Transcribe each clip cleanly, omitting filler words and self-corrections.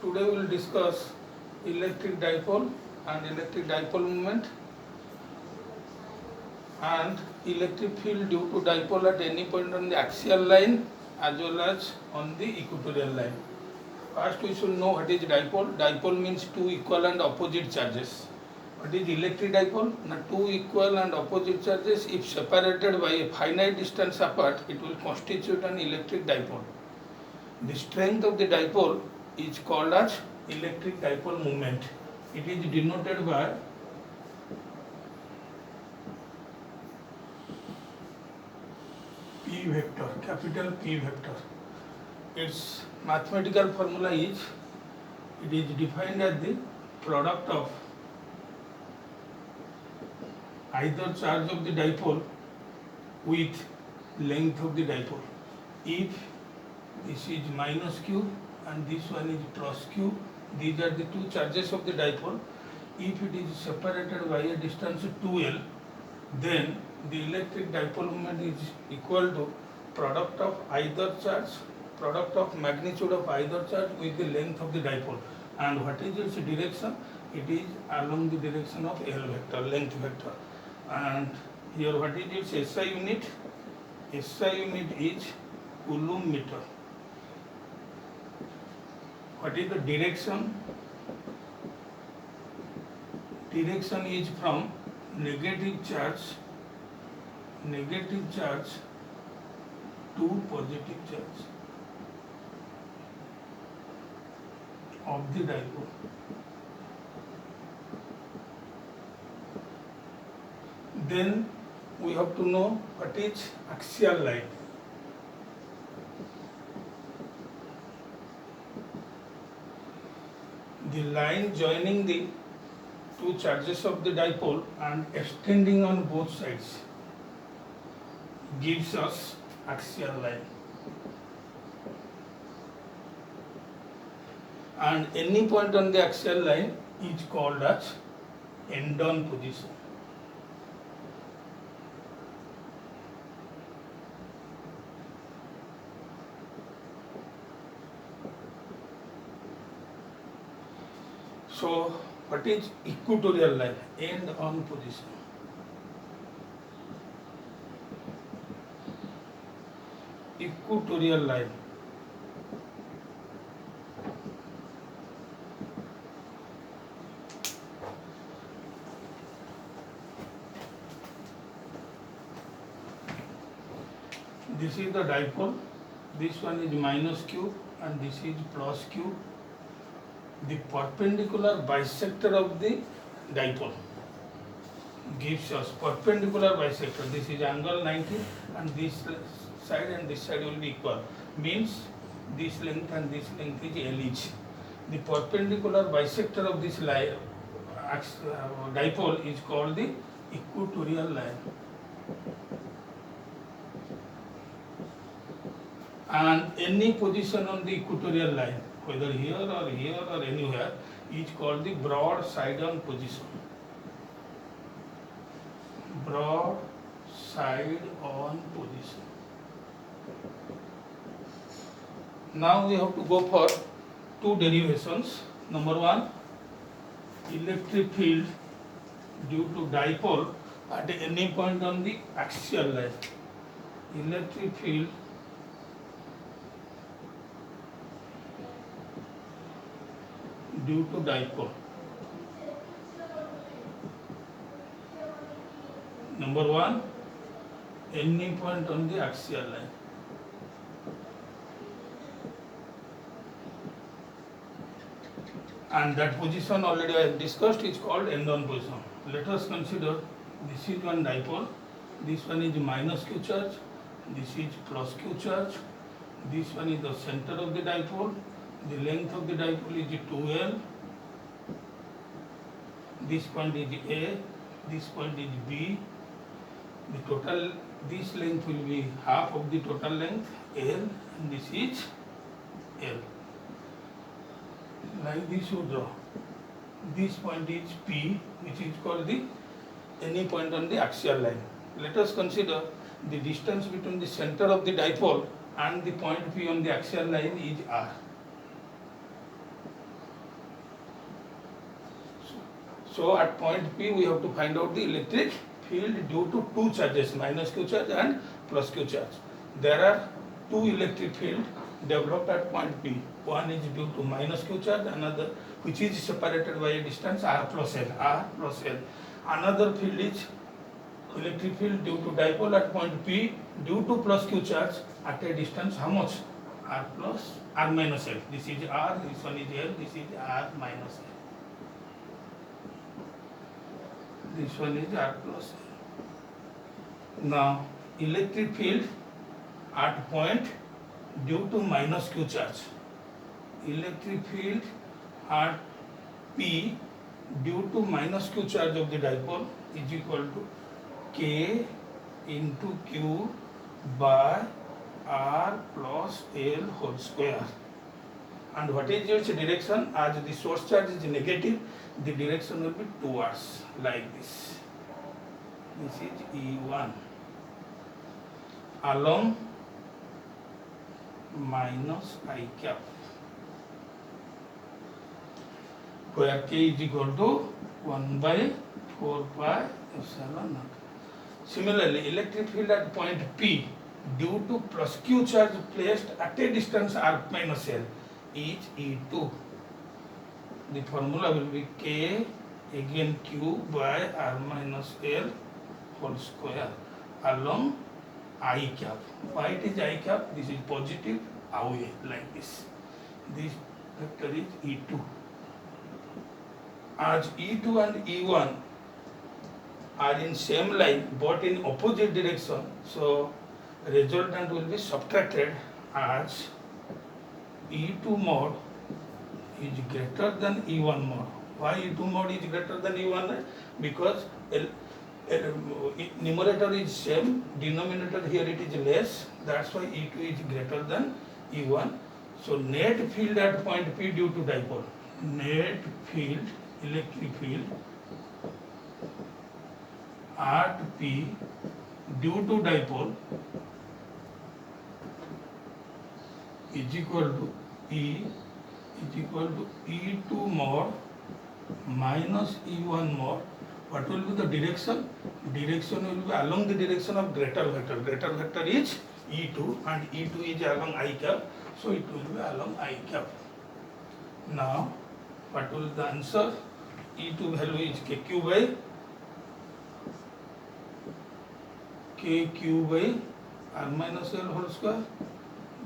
today we will discuss electric dipole and electric dipole moment and electric field due to dipole at any point on the axial line as well as on the equatorial line. First we should know what is dipole. Dipole means two equal and opposite charges. What is electric dipole? Now two equal and opposite charges, if separated by a finite distance apart, it will constitute an electric dipole. The strength of the dipole is called as electric dipole moment. It is denoted by P vector, capital P vector. Its mathematical formula is, it is defined as the product of either charge of the dipole with length of the dipole. If this is minus q and this one is plus q, these are the two charges of the dipole. If it is separated by a distance 2l, then the electric dipole moment is equal to product of either charge, product of magnitude of either charge with the length of the dipole. And what is its direction? It is along the direction of L vector, length vector. And here what is its SI unit? SI unit is Coulomb meter. What is the direction? Direction is from negative charge to positive charge of the dipole. Then we have to know what is axial line. The line joining the two charges of the dipole and extending on both sides gives us axial line. And any point on the axial line is called as end-on position. So, what is equatorial line? End-on position. Equatorial line. This is the dipole. This one is minus q and this is plus q. The perpendicular bisector of the dipole gives us perpendicular bisector. This is angle 90 and this side and this side will be equal. Means this length and this length is L each. The perpendicular bisector of this line, dipole is called the equatorial line. And any position on the equatorial line, whether here or anywhere, is called the broad side on position. Broad side on position. Now we have to go for two derivations. Number one, electric field due to dipole at any point on the axial line. Electric field due to dipole. Number one, any point on the axial line. And that position already I have discussed is called end-on position. Let us consider this is one dipole, this one is minus q charge, this is plus q charge, this one is the center of the dipole. The length of the dipole is 2l. This point is A, this point is B. The total, this length will be half of the total length L and this is L. Like this you draw. This point is P, which is called the any point on the axial line. Let us consider the distance between the center of the dipole and the point P on the axial line is R. So at point P we have to find out the electric field due to two charges, minus q charge and plus q charge. There are two electric field developed at point P. One is due to minus q charge, another which is separated by a distance r plus L. Another field is electric field due to dipole at point P due to plus q charge at a distance how much? R minus L. This is R, this one is L, this is R minus L. This one is R plus L. Now electric field at point due to minus q charge. Electric field at P due to minus q charge of the dipole is equal to K into Q by R plus L whole square. And what is its direction? As the source charge is negative, the direction will be towards like this. This is E1 along minus I cap, where K is equal to 1 by 4 pi epsilon naught. Similarly, electric field at point P due to plus q charge placed at a distance r minus L is E2. The formula will be K again Q by r minus L whole square along I cap. Why it is I cap? This is positive away like this. This vector is E2. As E2 and E1 are in same line but in opposite direction, so resultant will be subtracted as E2 mod is greater than E1 mod. Why E2 mod is greater than E1? Because numerator is same, denominator here it is less, that's why E2 is greater than E1. So net field at point P due to dipole, net field, electric field at P due to dipole is equal to E is equal to E2 mod minus E1 mod. What will be the direction? Direction will be along the direction of greater vector. Greater vector is E2 and E2 is along I cap, so it will be along I cap. Now what will be the answer? E2 value is KQ by R minus L whole square.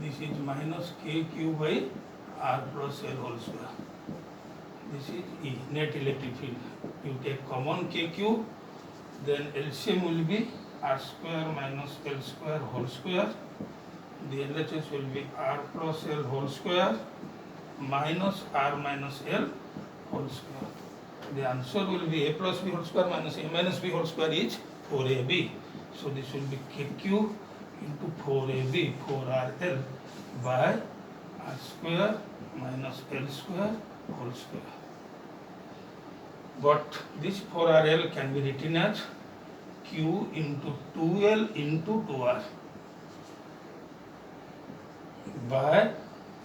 This is minus KQ by R plus L whole square. This is E, net electric field. You take common KQ, then LCM will be R square minus L square whole square. The LHS will be R plus L whole square minus R minus L whole square. The answer will be A plus B whole square minus A minus B whole square is 4AB. So this will be KQ into 4AB, 4RL by R square minus L square whole square. But this 4RL can be written as Q into 2L into 2R by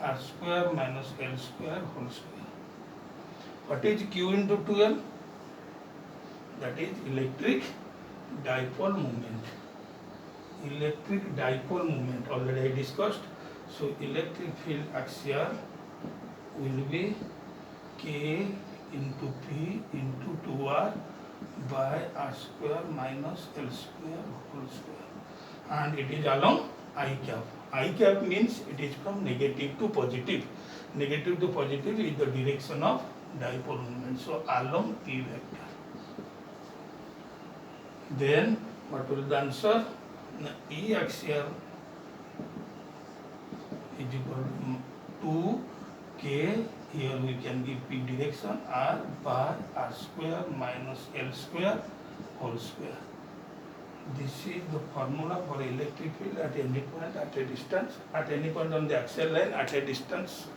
R square minus L square whole square. What is Q into 2L? That is electric dipole moment. Electric dipole moment already I discussed. So electric field axial will be K into P into 2R by R square minus L square whole square. And it is along I cap. I cap means it is from negative to positive. Negative to positive is the direction of dipole moment. So along P vector. Then what will the answer? E axial is equal to 2K. Here we can give P direction R by R square minus L square whole square. This is the formula for electric field at any point at a distance, at any point on the axial line at a distance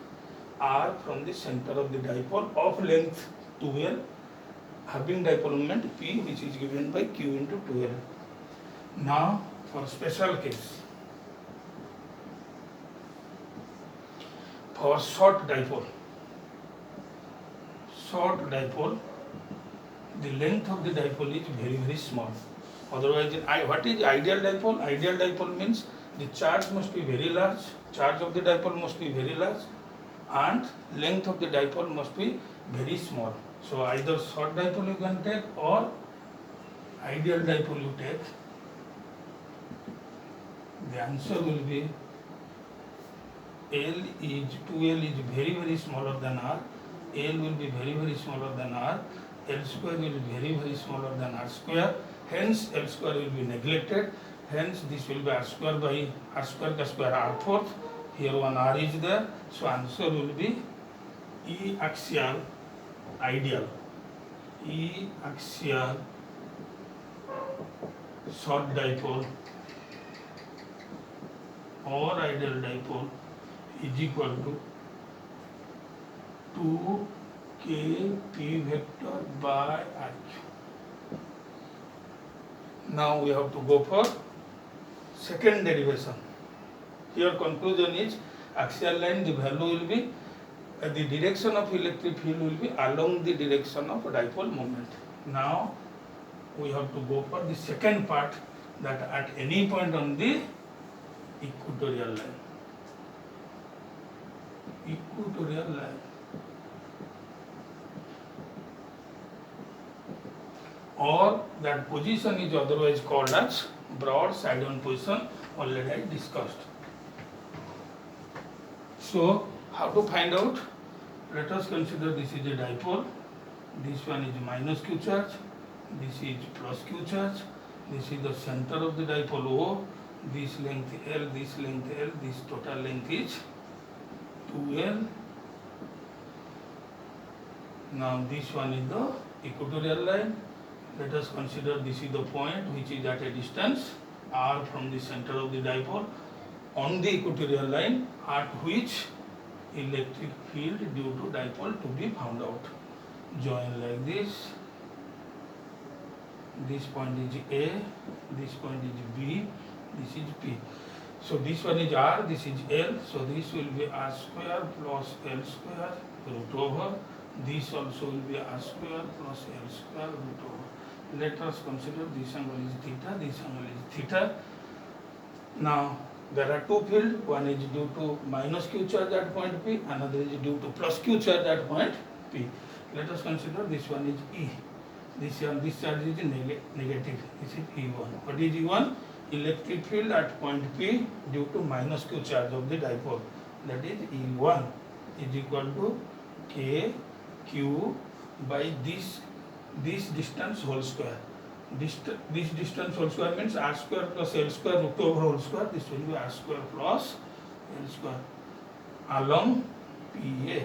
R from the center of the dipole of length 2L having dipole moment P, which is given by Q into 2L. Now for special case, for short dipole the length of the dipole is very, very small. Otherwise, what is ideal dipole? Ideal dipole means the charge must be very large, charge of the dipole must be very large, and length of the dipole must be very small. So either short dipole you can take or ideal dipole you take. The answer will be L is 2L is very, very smaller than R. L will be very, very smaller than R. L square will be very, very smaller than R square. Hence L square will be neglected. Hence this will be R square by R square ka square R fourth. Here one R is there. So answer will be E axial ideal. E axial short dipole or ideal dipole is equal to 2k p vector by RQ. Now we have to go for second derivation. Here conclusion is axial line, the value will be the direction of electric field will be along the direction of dipole moment. Now we have to go for the second part, that at any point on the equatorial line. Equatorial line. Or that position is otherwise called as broadside on position, already I discussed. So how to find out? Let us consider this is a dipole, this one is minus q charge, this is plus q charge, this is the center of the dipole O, this length L, this length L, this total length is 2L. Now this one is the equatorial line. Let us consider this is the point which is at a distance R from the center of the dipole on the equatorial line, at which electric field due to dipole to be found out. Join like this. This point is A, this point is B, this is P. So this one is R, this is L, so this will be R square plus L square root over. This also will be R square plus L square root over. Let us consider this angle is theta, this angle is theta. Now there are two fields, one is due to minus q charge at point P, another is due to plus q charge at point P. Let us consider this one is E. This charge is negative, this is E1. What is E1? Electric field at point P due to minus q charge of the dipole, that is E1 is equal to KQ by this distance whole square. This distance whole square means R square plus L square root over whole square. This will be R square plus L square along PA.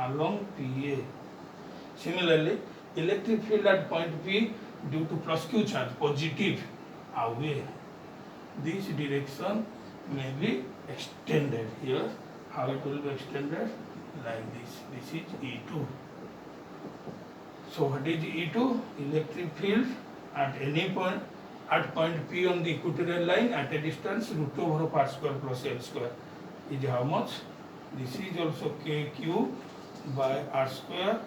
Along PA. Similarly, electric field at point P due to plus q charge, positive, away. This direction may be extended here. How it will be extended? Like this. This is E2. So what is E2? Electric field at any point at point P on the equatorial line at a distance root over of R square plus L square is how much? This is also KQ by R square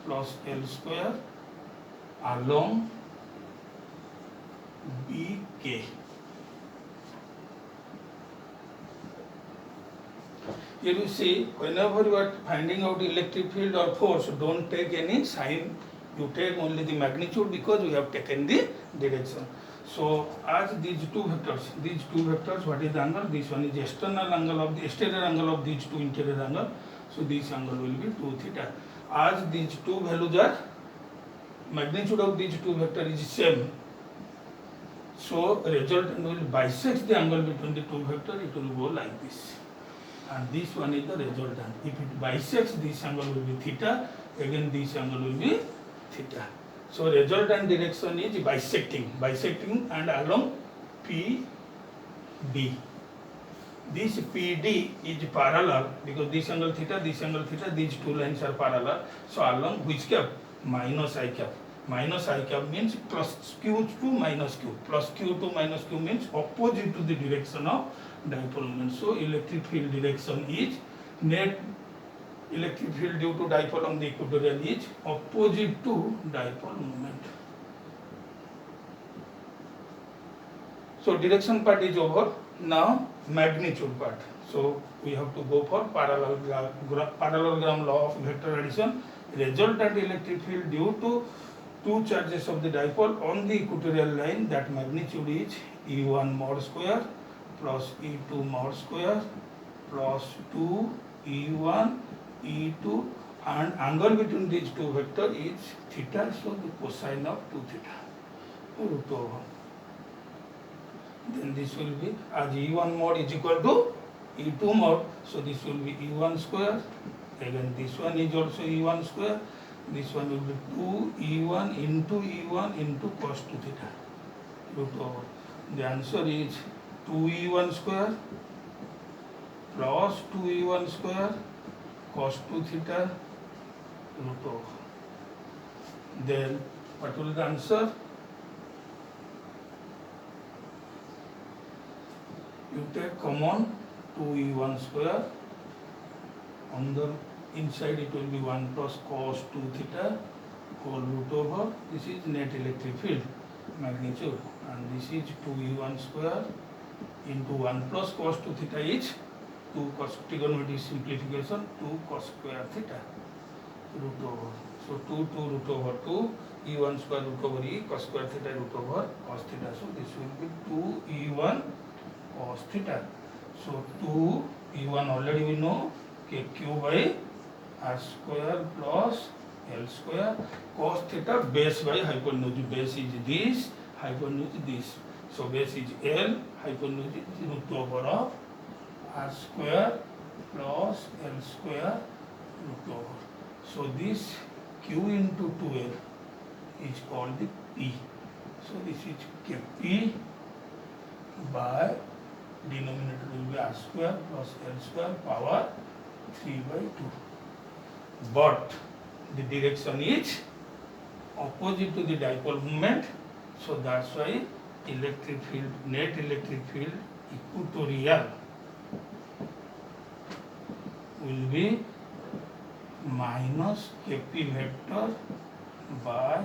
plus L square along BK. Here you see, whenever you are finding out electric field or force, don't take any sign, you take only the magnitude, because we have taken the direction. So as these two vectors, what is the angle? This one is external angle of the exterior angle of these two interior angle. So this angle will be 2 theta. As these two values are, magnitude of these two vectors is same. So resultant will bisect the angle between the two vectors, it will go like this. And this one is the resultant. If it bisects, this angle will be theta, again this angle will be theta. So resultant direction is bisecting and along PD. This PD is parallel, because this angle theta, these two lines are parallel. So along which cap? Minus I cap. Minus I cap means plus q to minus q. Plus q to minus q means opposite to the direction of dipole moment. So electric field direction is net electric field due to dipole on the equatorial is opposite to dipole moment. So direction part is over. Now magnitude part. So we have to go for parallelogram law of vector addition. Resultant electric field due to two charges of the dipole on the equatorial line, that magnitude is E1 mod square plus E2 mod square plus 2 E1 E2, and angle between these two vectors is theta, so the cosine of 2 theta root over. Then this will be, as E1 mod is equal to E2 mod, so this will be E1 square. Again this one is also E1 square. This one will be 2 E1 into cos 2 theta root over. The answer is 2 E1 square plus 2 E1 square cos 2 theta root over. Then what will the answer? You take common 2 E1 square, on the inside it will be 1 plus cos 2 theta whole root over. This is net electric field magnitude, and this is 2 E1 square into 1 plus cos 2 theta is 2 cos, trigonometric simplification, 2 cos square theta root over. So 2 root over 2 E1 square root over E cos square theta root over cos theta. So this will be 2 E1 cos theta. So 2 E1 already we know, KQ by R square plus L square, cos theta base by hypotenuse. Base is this, hypotenuse this. So base is L, hypotenuse is root over of R square plus L square root over. So this Q into 2L is called the P. So this is Kp by denominator will be R square plus L square power 3 by 2. But the direction is opposite to the dipole moment, so that's why electric field, net electric field equatorial will be minus Kp vector by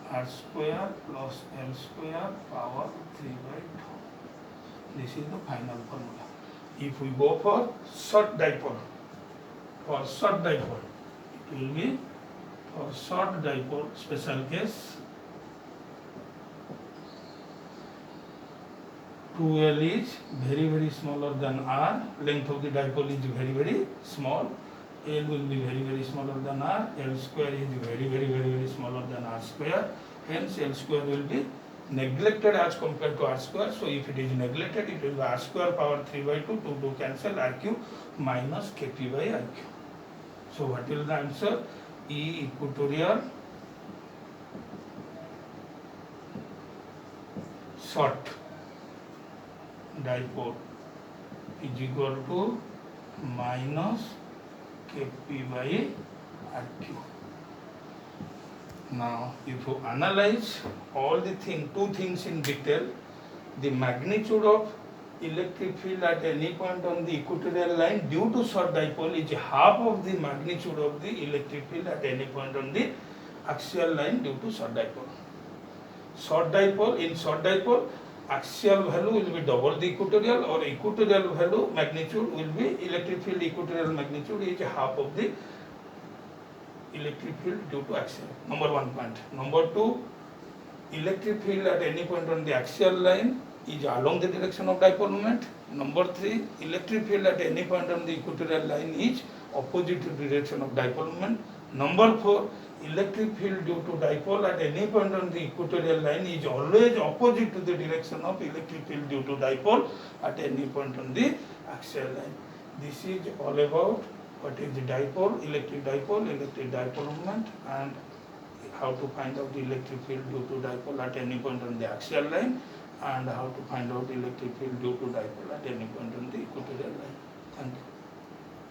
R square plus L square power 3 by 2. This is the final formula. If we go for short dipole, it will be for short dipole special case 2L is very smaller than R, length of the dipole is very small, L will be very smaller than R, L square is very smaller than R square, hence L square will be neglected as compared to R square. So if it is neglected, it will be R square power 3 by 2, 2 cancel, RQ minus Kp by RQ. So what will the answer? E equatorial short dipole is equal to minus Kp by RQ. Now, if you analyze all the two things in detail, the magnitude of electric field at any point on the equatorial line due to short dipole is half of the magnitude of the electric field at any point on the axial line due to short dipole. In short dipole, axial value will be double the equatorial, or equatorial value magnitude will be, electric field equatorial magnitude is half of the electric field due to axial. Number 1 point. Number 2, electric field at any point on the axial line is along the direction of dipole moment. Number 3, electric field at any point on the equatorial line is opposite to the direction of dipole moment. Number 4, electric field due to dipole at any point on the equatorial line is always opposite to the direction of electric field due to dipole at any point on the axial line. This is all about what is the dipole, electric dipole moment, and how to find out the electric field due to dipole at any point on the axial line, and how to find out electric field due to dipole at any point on the equatorial line. Thank you.